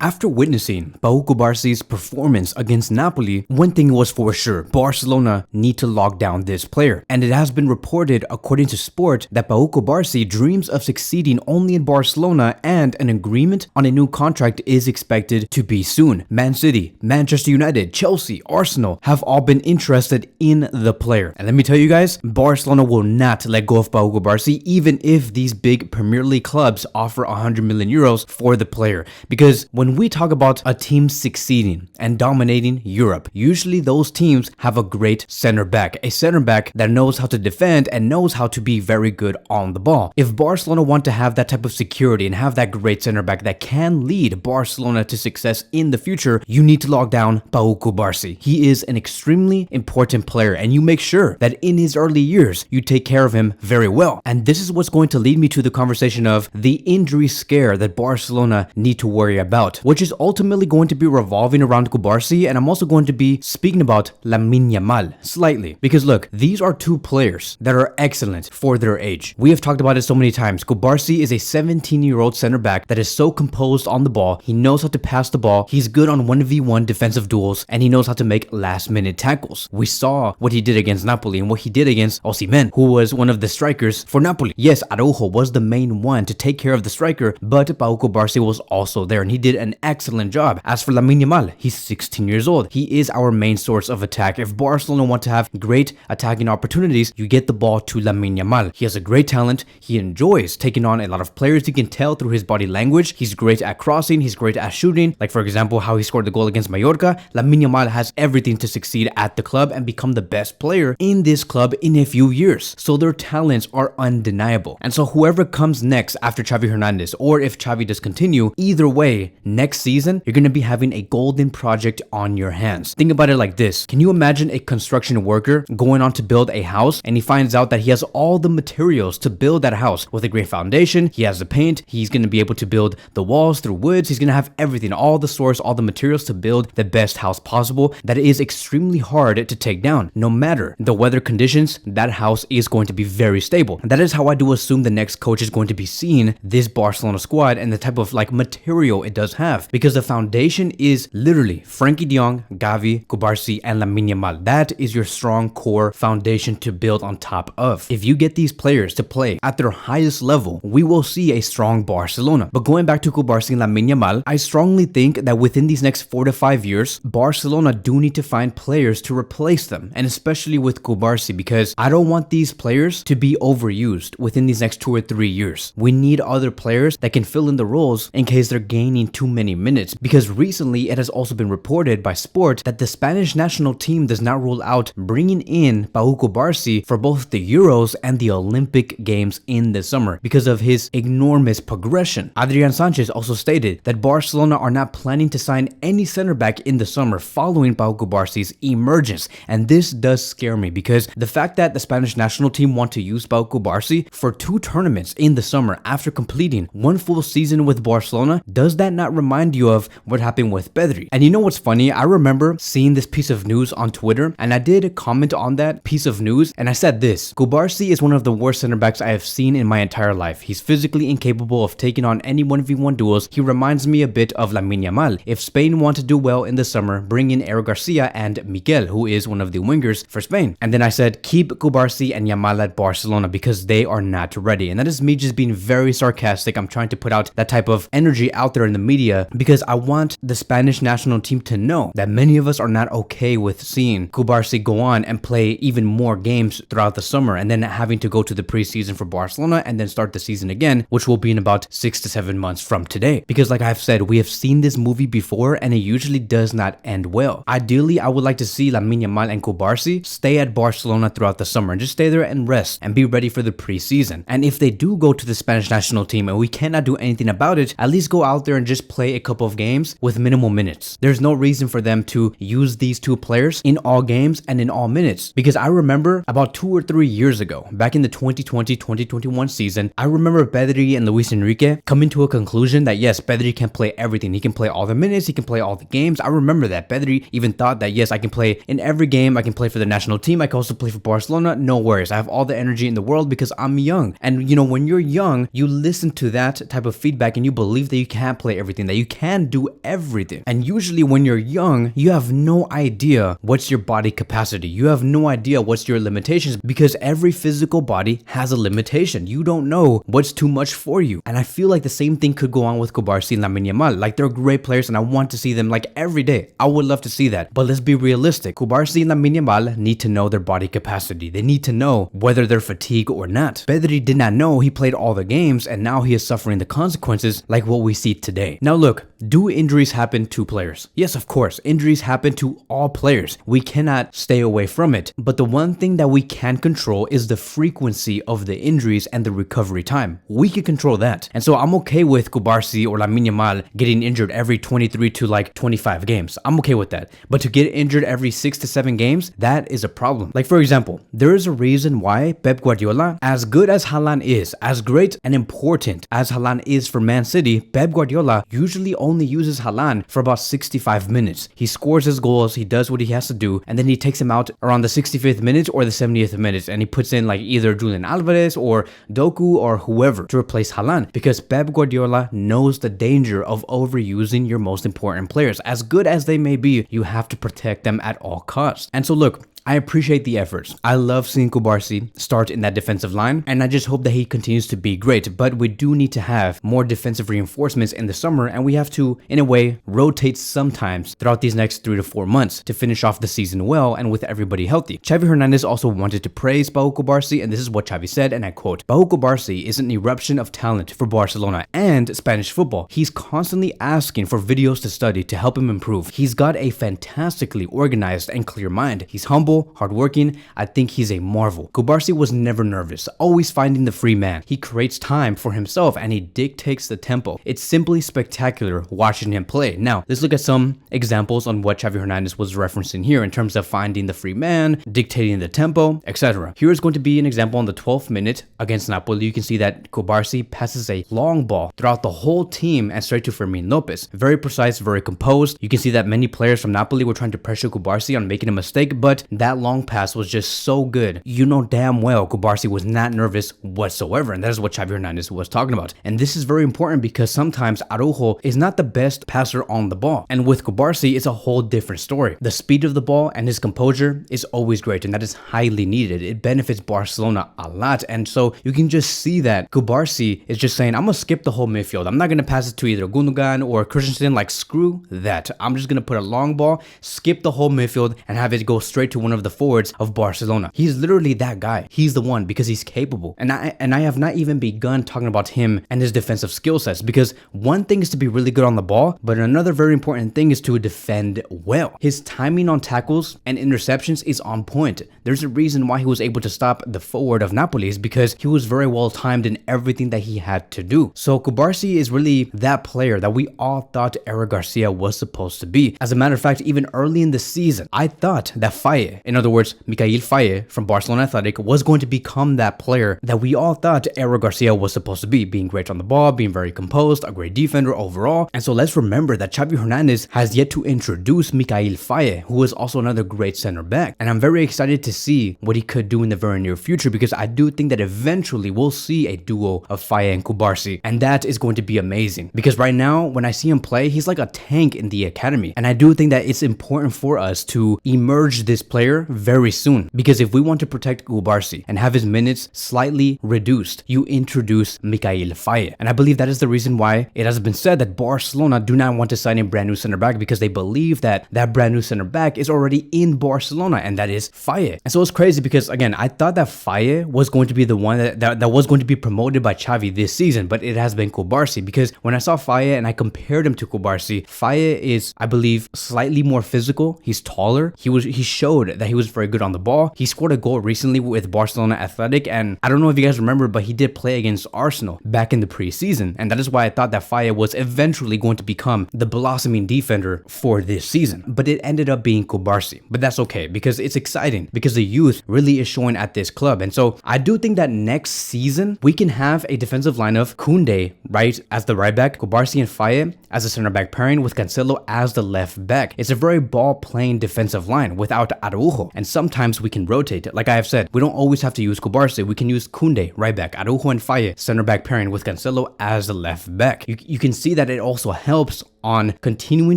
After witnessing Pau Cubarsi's performance against Napoli, one thing was for sure: Barcelona need to lock down this player. And it has been reported, according to Sport, that Pau Cubarsi dreams of succeeding only in Barcelona, and an agreement on a new contract is expected to be soon. Man City, Manchester United, Chelsea, Arsenal have all been interested in the player. And let me tell you guys, Barcelona will not let go of Pau Cubarsi even if these big Premier League clubs offer 100 million euros for the player. Because when we talk about a team succeeding and dominating Europe, usually those teams have a great center back, a center back that knows how to defend and knows how to be very good on the ball. If Barcelona want to have that type of security and have that great center back that can lead Barcelona to success in the future, you need to lock down Pau Cubarsi. He is an extremely important player, and you make sure that in his early years you take care of him very well. And this is what's going to lead me to the conversation of the injury scare that Barcelona need to worry about, which is ultimately going to be revolving around Cubarsi. And I'm also going to be speaking about Lamine Yamal slightly, because look, these are two players that are excellent for their age. We have talked about it so many times. Cubarsi is a 17-year-old center back that is so composed on the ball. He knows how to pass the ball. He's good on 1v1 defensive duels, and he knows how to make last-minute tackles. We saw what he did against Napoli and what he did against Osimhen, who was one of the strikers for Napoli. Yes, Araujo was the main one to take care of the striker, but Pau Cubarsi was also there, and he did an excellent job. As for Lamine Yamal, he's 16 years old. He is our main source of attack. If Barcelona want to have great attacking opportunities, you get the ball to Lamine Yamal. He has a great talent. He enjoys taking on a lot of players. You can tell through his body language. He's great at crossing. He's great at shooting. Like, for example, how he scored the goal against Mallorca. Lamine Yamal has everything to succeed at the club and become the best player in this club in a few years. So their talents are undeniable. And so whoever comes next after Xavi Hernandez, or if Xavi does continue, either way, next season, you're going to be having a golden project on your hands. Think about it like this. Can you imagine a construction worker going on to build a house, and he finds out that he has all the materials to build that house with a great foundation? He has the paint. He's going to be able to build the walls through woods. He's going to have everything, all the source, all the materials to build the best house possible that is extremely hard to take down. No matter the weather conditions, that house is going to be very stable. And that is how I do assume the next coach is going to be seeing this Barcelona squad and the type of material it does have, because the foundation is literally Frenkie de Jong, Gavi, Cubarsi, and Lamine Yamal. That is your strong core foundation to build on top of. If you get these players to play at their highest level, we will see a strong Barcelona. But going back to Cubarsi and Lamine Yamal, I strongly think that within these next 4 to 5 years, Barcelona do need to find players to replace them, and especially with Cubarsi, because I don't want these players to be overused within these next 2 or 3 years. We need other players that can fill in the roles in case they're gaining too many minutes, because recently it has also been reported by Sport that the Spanish national team does not rule out bringing in Pau Cubarsi for both the Euros and the Olympic Games in the summer because of his enormous progression. Adrian Sanchez also stated that Barcelona are not planning to sign any center back in the summer following Pau Cubarsi's emergence, and this does scare me, because the fact that the Spanish national team want to use Pau Cubarsi for 2 tournaments in the summer after completing 1 full season with Barcelona, does that not remind you of what happened with Pedri? And you know what's funny? I remember seeing this piece of news on Twitter, and I did comment on that piece of news, and I said this: Cubarsi is one of the worst center backs I have seen in my entire life. He's physically incapable of taking on any 1v1 duels. He reminds me a bit of Lamine Yamal. If Spain want to do well in the summer, bring in Eric Garcia and Miguel, who is one of the wingers for Spain. And then I said, keep Cubarsi and Yamal at Barcelona because they are not ready. And that is me just being very sarcastic. I'm trying to put out that type of energy out there in the media because I want the Spanish national team to know that many of us are not okay with seeing Cubarsi go on and play even more games throughout the summer, and then having to go to the preseason for Barcelona and then start the season again, which will be in about 6 to 7 months from today. Because like I've said, we have seen this movie before and it usually does not end well. Ideally, I would like to see Lamine Yamal and Cubarsi stay at Barcelona throughout the summer and just stay there and rest and be ready for the preseason. And if they do go to the Spanish national team and we cannot do anything about it, at least go out there and just play a couple of games with minimal minutes. There's no reason for them to use these 2 players in all games and in all minutes, because I remember about 2 or 3 years ago, back in the 2020-2021 season, I remember Pedri and Luis Enrique coming to a conclusion that yes, Pedri can play everything. He can play all the minutes, he can play all the games. I remember that Pedri even thought that yes, I can play in every game, I can play for the national team, I can also play for Barcelona, no worries. I have all the energy in the world because I'm young. And you know, when you're young, you listen to that type of feedback and you believe that you can play everything that you can do everything. And usually when you're young, you have no idea what's your body capacity. You have no idea what's your limitations because every physical body has a limitation. You don't know what's too much for you. And I feel like the same thing could go on with Cubarsí and Lamine Yamal. Like, they're great players and I want to see them like every day. I would love to see that. But let's be realistic. Cubarsí and Lamine Yamal need to know their body capacity. They need to know whether they're fatigued or not. Pedri did not know. He played all the games and now he is suffering the consequences like what we see today. Now look, do injuries happen to players? Yes, of course. Injuries happen to all players. We cannot stay away from it. But the one thing that we can control is the frequency of the injuries and the recovery time. We can control that. And so I'm okay with Cubarsí or Lamine Yamal getting injured every 23 to like 25 games. I'm okay with that. But to get injured every 6 to 7 games, that is a problem. Like, for example, there is a reason why Pep Guardiola, as good as Haaland is, as great and important as Haaland is for Man City, Pep Guardiola usually only uses Haaland for about 65 minutes. He scores his goals, he does what he has to do, and then he takes him out around the 65th minute or the 70th minute, and he puts in like either Julian Alvarez or Doku or whoever to replace Haaland, because Pep Guardiola knows the danger of overusing your most important players. As good as they may be, you have to protect them at all costs. And so look, I appreciate the efforts. I love seeing Cubarsí start in that defensive line, and I just hope that he continues to be great. But we do need to have more defensive reinforcements in the summer, and we have to, in a way, rotate sometimes throughout these next 3 to 4 months to finish off the season well and with everybody healthy. Xavi Hernandez also wanted to praise Pau Cubarsí, and this is what Xavi said, and I quote, "Pau Cubarsí is an eruption of talent for Barcelona and Spanish football. He's constantly asking for videos to study to help him improve. He's got a fantastically organized and clear mind. He's humble, hardworking. I think he's a marvel." Cubarsí was never nervous, always finding the free man. He creates time for himself and he dictates the tempo. It's simply spectacular watching him play. Now, let's look at some examples on what Xavi Hernandez was referencing here in terms of finding the free man, dictating the tempo, etc. Here is going to be an example on the 12th minute against Napoli. You can see that Cubarsí passes a long ball throughout the whole team and straight to Fermin Lopez. Very precise, very composed. You can see that many players from Napoli were trying to pressure Cubarsí on making a mistake, but that long pass was just so good. You know damn well Cubarsí was not nervous whatsoever, and that is what Xavi Hernandez was talking about. And this is very important because sometimes Araujo is not the best passer on the ball, and with Cubarsí it's a whole different story. The speed of the ball and his composure is always great, and that is highly needed. It benefits Barcelona a lot, and so you can just see that Cubarsí is just saying, I'm gonna skip the whole midfield. I'm not gonna pass it to either Gundogan or Christensen. Like, screw that. I'm just gonna put a long ball, skip the whole midfield, and have it go straight to one of the forwards of Barcelona. He's literally that guy. He's the one because he's capable. And I have not even begun talking about him and his defensive skill sets, because one thing is to be really good on the ball, but another very important thing is to defend well. His timing on tackles and interceptions is on point. There's a reason why he was able to stop the forward of Napoli, is because he was very well timed in everything that he had to do. So Cubarsí is really that player that we all thought Eric Garcia was supposed to be. As a matter of fact, even early in the season, I thought that Faye, in other words, Mikhail Faye from Barcelona Athletic, was going to become that player that we all thought Eric Garcia was supposed to be, being great on the ball, being very composed, a great defender overall. And so let's remember that Xavi Hernandez has yet to introduce Mikhail Faye, who is also another great center back. And I'm very excited to see what he could do in the very near future, because I do think that eventually we'll see a duo of Faye and Cubarsí, and that is going to be amazing. Because right now, when I see him play, he's like a tank in the academy. And I do think that it's important for us to emerge this player very soon, because if we want to protect Cubarsí and have his minutes slightly reduced, you introduce Mikhail Faye. And I believe that is the reason why it has been said that Barcelona do not want to sign a brand new center back, because they believe that that brand new center back is already in Barcelona, and that is Faye. And so it's crazy because, again, I thought that Faye was going to be the one that was going to be promoted by Xavi this season, but it has been Cubarsí, because when I saw Faye and I compared him to Cubarsí, Faye is, I believe, slightly more physical. He's taller. He showed that he was very good on the ball. He scored a goal recently with Barcelona Athletic, and I don't know if you guys remember, but he did play against Arsenal back in the preseason, and that is why I thought that Faye was eventually going to become the blossoming defender for this season. But it ended up being Cubarsí. But that's okay, because it's exciting, because the youth really is showing at this club. And so I do think that next season we can have a defensive line of Koundé, right, as the right back, Cubarsí and Faye as a center back pairing, with Cancelo as the left back. It's a very ball playing defensive line without Araujo. Araujo, and sometimes we can rotate. Like I have said, we don't always have to use Cubarsi. We can use Koundé right back, Araujo and Faye center back pairing with Cancelo as the left back. You can see that it also helps on continuing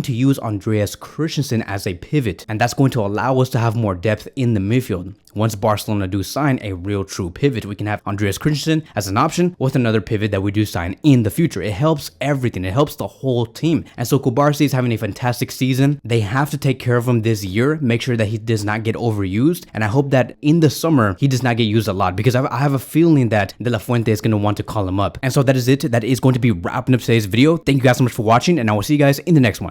to use Andreas Christensen as a pivot, and that's going to allow us to have more depth in the midfield. Once Barcelona do sign a real true pivot, we can have Andreas Christensen as an option with another pivot that we do sign in the future. It helps everything. It helps the whole team. And so Cubarsí is having a fantastic season. They have to take care of him this year, make sure that he does not get overused, and I hope that in the summer he does not get used a lot, because I have a feeling that De La Fuente is going to want to call him up. And so that is it. That is going to be wrapping up today's video. Thank you guys so much for watching, and I will see you guys in the next one.